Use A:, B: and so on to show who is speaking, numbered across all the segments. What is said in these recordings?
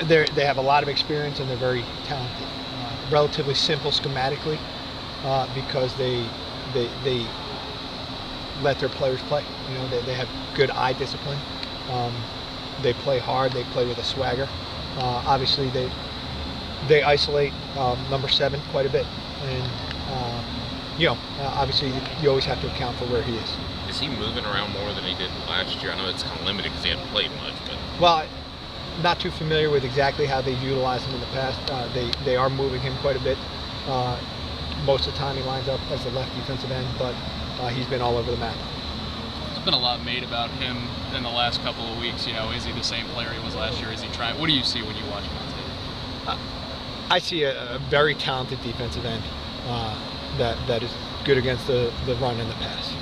A: They have a lot of experience and they're very talented. Relatively simple schematically because they let their players play. You know, they have good eye discipline. They play hard. They play with a swagger. Obviously, they isolate number 7 quite a bit, and obviously you always have to account for where he is.
B: Is he moving around more than he did last year? I know it's kind of limited because he hadn't played much, but
A: well, not too familiar with exactly how they've utilized him in the past. They are moving him quite a bit. Most of the time he lines up as the left defensive end, but he's been all over the map.
C: There's been a lot made about him in the last couple of weeks. You know, is he the same player he was last year? Is he trying? What do you see when you watch him on tape?
A: I see a very talented defensive end that is good against the run and the pass.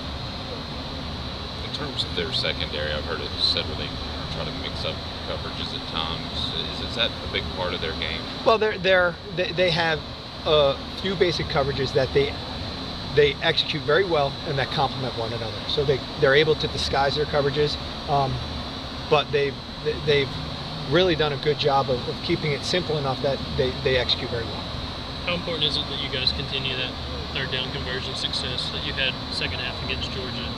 B: In terms of their secondary, I've heard it said where they try to mix up coverages at times. Is that a big part of their game?
A: Well, they have a few basic coverages that they execute very well and that complement one another. So they're able to disguise their coverages, but they've really done a good job of keeping it simple enough that they execute very well.
D: How important is it that you guys continue that third down conversion success that you had second half against Georgia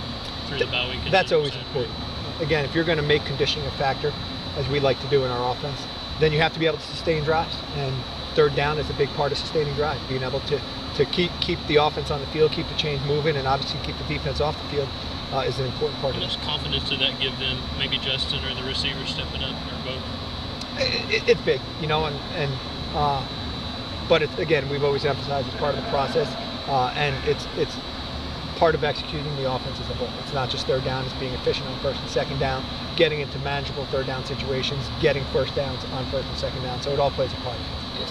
D: through the bye week?
A: That's always important. Again, if you're going to make conditioning a factor, as we like to do in our offense, then you have to be able to sustain drives. And third down is a big part of sustaining drives. Being able to keep the offense on the field, keep the chains moving, and obviously keep the defense off the field is an important part of it.
D: How much confidence did that give them? Maybe Justin or the receiver stepping up, or both?
A: It's big, but again, we've always emphasized it's part of the process, and it's part of executing the offense as a whole. It's not just third down, it's being efficient on first and second down, getting into manageable third down situations, getting first downs on first and second down, so it all plays a part.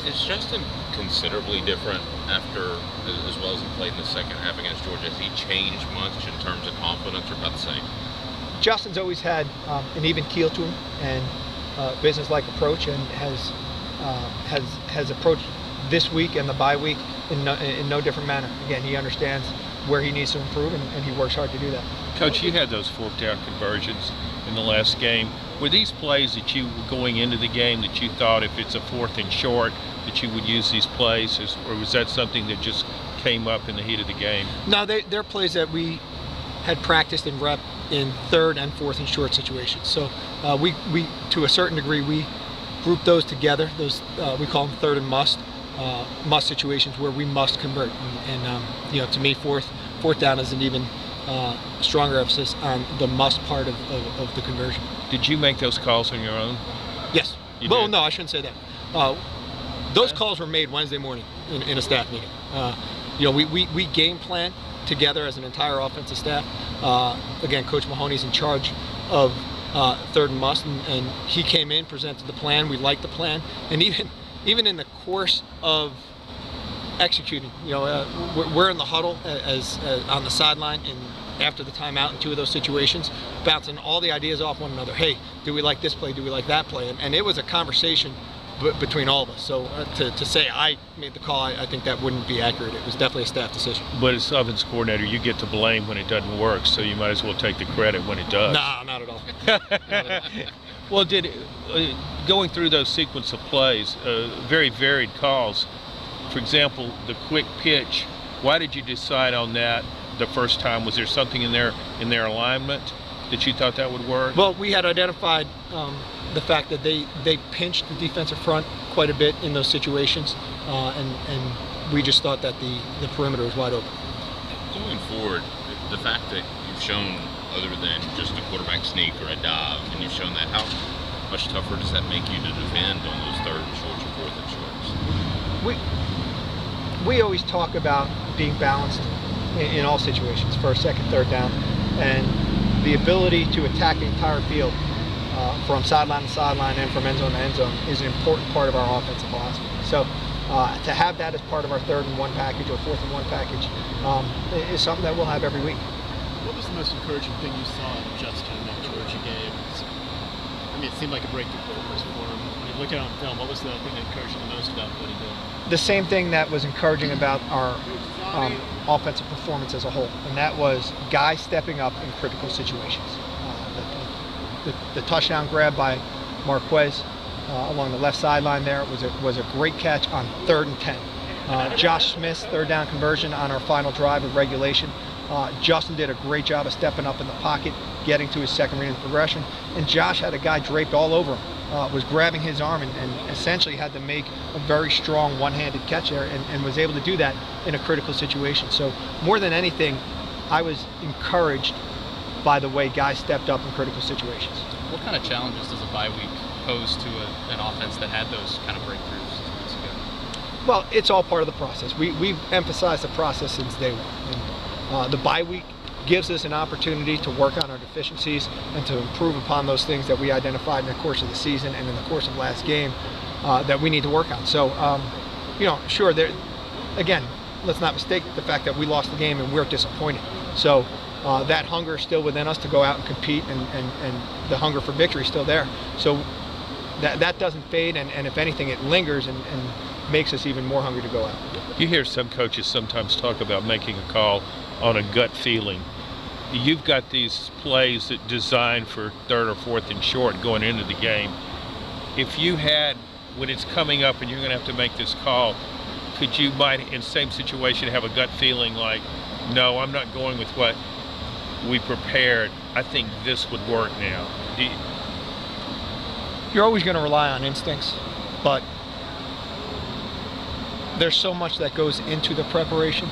B: Is Justin considerably different after, as well as he played in the second half against Georgia? Has he changed much in terms of confidence, or about the same?
A: Justin's always had an even keel to him and business-like approach, and has approached this week and the bye week in no different manner. Again, he understands where he needs to improve, and he works hard to do that.
E: Coach, you had those fourth down conversions in the last game. Were these plays that you were going into the game that you thought if it's a fourth and short that you would use these plays, or was that something that just came up in the heat of the game?
A: No, they're plays that we had practiced and rep in third and fourth and short situations. So we to a certain degree, we group those together. Those we call them third and must situations where we must convert. And to me, fourth down is an even stronger emphasis on the must part of the conversion.
E: Did you make those calls on your own?
A: Yes.
E: Well,
A: no, I shouldn't say that. Those calls were made Wednesday morning in a staff meeting. We game plan together as an entire offensive staff. Again, Coach Mahoney's in charge of third and must, and he came in, presented the plan. We liked the plan, and even in the course of executing, we're in the huddle as on the sideline and after the timeout in two of those situations, bouncing all the ideas off one another. Hey, do we like this play? Do we like that play? And it was a conversation between all of us. So to say I made the call, I think that wouldn't be accurate. It was definitely a staff decision.
E: But as offense coordinator, you get to blame when it doesn't work, so you might as well take the credit when it does.
A: No, not at all.
E: Well, going through those sequence of plays, very varied calls. For example, the quick pitch. Why did you decide on that the first time? Was there something in their alignment that you thought that would work?
A: Well, we had identified the fact that they pinched the defensive front quite a bit in those situations, and we just thought that the perimeter was wide open.
B: Going forward, the fact that you've shown, other than just a quarterback sneak or a dive, and you've shown that, how much tougher does that make you to defend on those third and shorts or fourth and shorts?
A: We always talk about being balanced in all situations, first, second, third down, and the ability to attack the entire field from sideline to sideline and from end zone to end zone is an important part of our offensive philosophy. So to have that as part of our third and one package or fourth and one package is something that we'll have every week.
F: What was the most encouraging thing you saw in Justin in that Georgia game? It seemed like a breakthrough performance for him. Looking on film, what was the thing that encouraged you the most about what he did?
A: The same thing that was encouraging about our offensive performance as a whole, and that was guys stepping up in critical situations. The touchdown grab by Marquez along the left sideline there. It was a great catch on 3rd and 10. Josh Smith's 3rd down conversion on our final drive of regulation. Justin did a great job of stepping up in the pocket, getting to his second read of progression, and Josh had a guy draped all over him, was grabbing his arm and essentially had to make a very strong one-handed catch there, and was able to do that in a critical situation. So more than anything, I was encouraged by the way guys stepped up in critical situations.
C: What kind of challenges does a bye week pose to an offense that had those kind of breakthroughs 2 weeks ago?
A: Well, it's all part of the process. We've emphasized the process since day one. And the bye week gives us an opportunity to work on our deficiencies and to improve upon those things that we identified in the course of the season and in the course of last game that we need to work on. So, sure, again, let's not mistake the fact that we lost the game and we're disappointed. So that hunger is still within us to go out and compete, and the hunger for victory is still there. So that doesn't fade, and if anything, it lingers and makes us even more hungry to go out.
E: You hear some coaches sometimes talk about making a call on a gut feeling. You've got these plays that designed for 3rd or 4th and short going into the game. If you had, when it's coming up and you're going to have to make this call, could you might in the same situation have a gut feeling like, no, I'm not going with what we prepared, I think this would work now?
A: You're always going to rely on instincts, but there's so much that goes into the preparation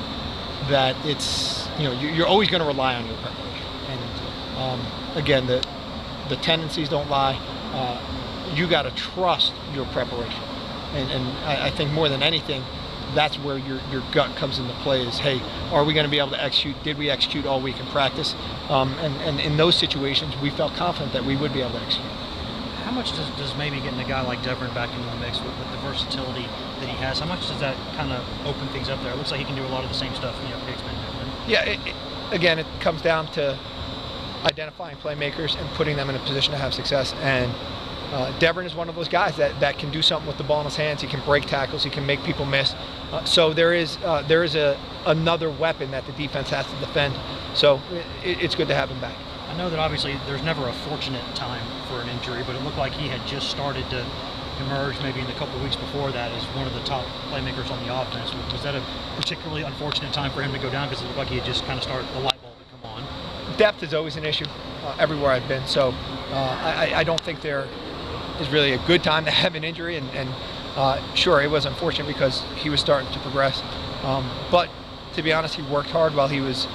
A: that it's, you're always going to rely on your preparation. And again, the tendencies don't lie. You got to trust your preparation. And I think more than anything, that's where your gut comes into play is, hey, are we going to be able to execute? Did we execute all week in practice? And in those situations, we felt confident that we would be able to execute.
G: How much does maybe getting a guy like Devin back into the mix with the versatility that he has, how much does that kind of open things up there? It looks like he can do a lot of the same stuff Pick's been doing.
A: Yeah, again, it comes down to identifying playmakers and putting them in a position to have success. And Devin is one of those guys that can do something with the ball in his hands. He can break tackles. He can make people miss. So there is another weapon that the defense has to defend. So it's good to have him back.
G: I know that obviously there's never a fortunate time for an injury, but it looked like he had just started to emerge maybe in the couple of weeks before that as one of the top playmakers on the offense. Was that a particularly unfortunate time for him to go down because it looked like he had just kind of started the light bulb to come on?
A: Depth is always an issue everywhere I've been. So I don't think there is really a good time to have an injury. And sure, it was unfortunate because he was starting to progress. But to be honest, he worked hard while he was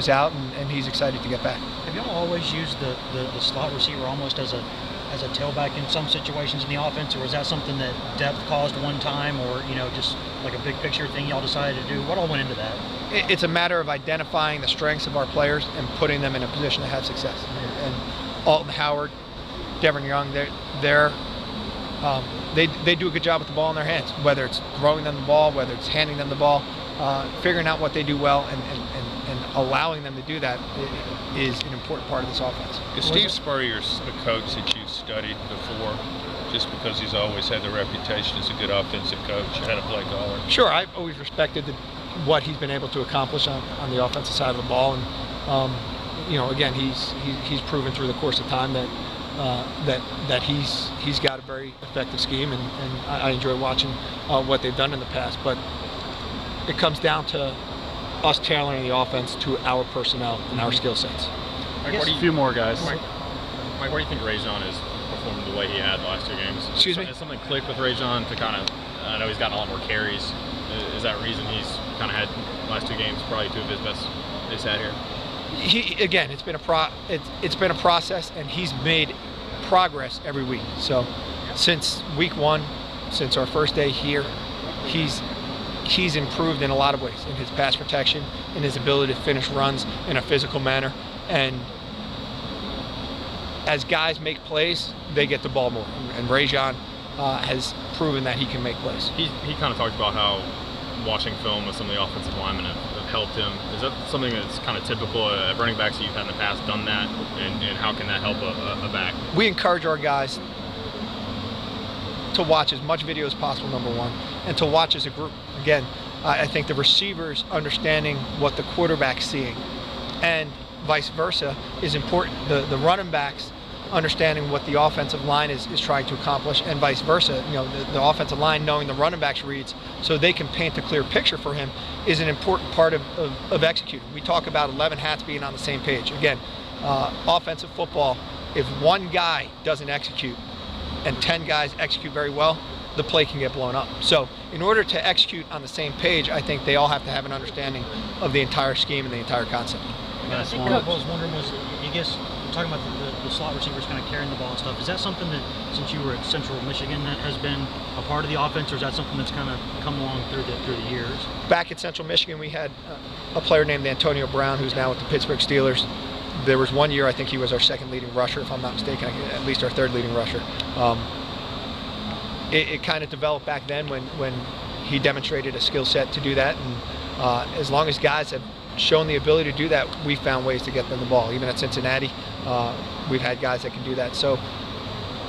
A: out, and he's excited to get back.
G: Have y'all always used the slot receiver almost as a tailback in some situations in the offense, or was that something that depth caused one time, or just like a big picture thing y'all decided to do? What all went into that?
A: It's a matter of identifying the strengths of our players and putting them in a position to have success. And Alton Howard, Devin Young, they do a good job with the ball in their hands, whether it's throwing them the ball, whether it's handing them the ball, figuring out what they do well and allowing them to do that is an important part of this offense.
E: Is Steve Spurrier a coach that you studied before, just because he's always had the reputation as a good offensive coach and a play caller?
A: Sure, I've always respected what he's been able to accomplish on the offensive side of the ball, and again, he's proven through the course of time that he's got a very effective scheme, and I enjoy watching what they've done in the past. But it comes down to us tailoring the offense to our personnel and our skill sets.
F: Mike, a few more guys.
H: Mike, why do you think Rajon has performed the way he had the last 2 games?
A: Excuse me?
H: Has something clicked with Rajon to kind of, I know he's gotten a lot more carries. Is that reason he's kind of had the last 2 games probably 2 of his best he's had here?
A: Again, it's been a process, and he's made progress every week. So since week 1, since our first day here, he's improved in a lot of ways, in his pass protection, in his ability to finish runs in a physical manner. And as guys make plays, they get the ball more. And Rajon has proven that he can make plays.
H: He kind of talked about how watching film with some of the offensive linemen have helped him. Is that something that's kind of typical of running backs that you've had in the past done that? And how can that help a back?
A: We encourage our guys to watch as much video as possible, number one, and to watch as a group. Again, I think the receivers understanding what the quarterback's seeing and vice versa is important. The running backs understanding what the offensive line is trying to accomplish, and vice versa. You know, the offensive line knowing the running back's reads so they can paint a clear picture for him is an important part of executing. We talk about 11 hats being on the same page. Again, offensive football, if one guy doesn't execute and 10 guys execute very well, the play can get blown up. So in order to execute on the same page, I think they all have to have an understanding of the entire scheme and the entire concept.
G: I think what I was wondering was, I guess, talking about the slot receivers kind of carrying the ball and stuff, is that something that, since you were at Central Michigan, that has been a part of the offense, or is that something that's kind of come along through the years?
A: Back at Central Michigan, we had a player named Antonio Brown, who's now with the Pittsburgh Steelers. There was one year, I think he was our second leading rusher, if I'm not mistaken, at least our third leading rusher. It kind of developed back then when he demonstrated a skill set to do that, and as long as guys have shown the ability to do that, we found ways to get them the ball. Even at Cincinnati, we've had guys that can do that. So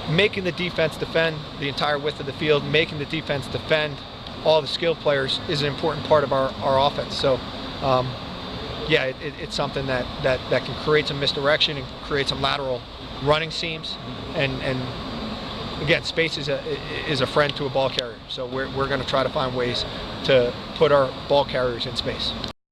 A: making the defense defend the entire width of the field, making the defense defend all the skill players is an important part of our offense. So yeah, it's something that can create some misdirection and create some lateral running seams, and again, space is a friend to a ball carrier. So we're going to try to find ways to put our ball carriers in space.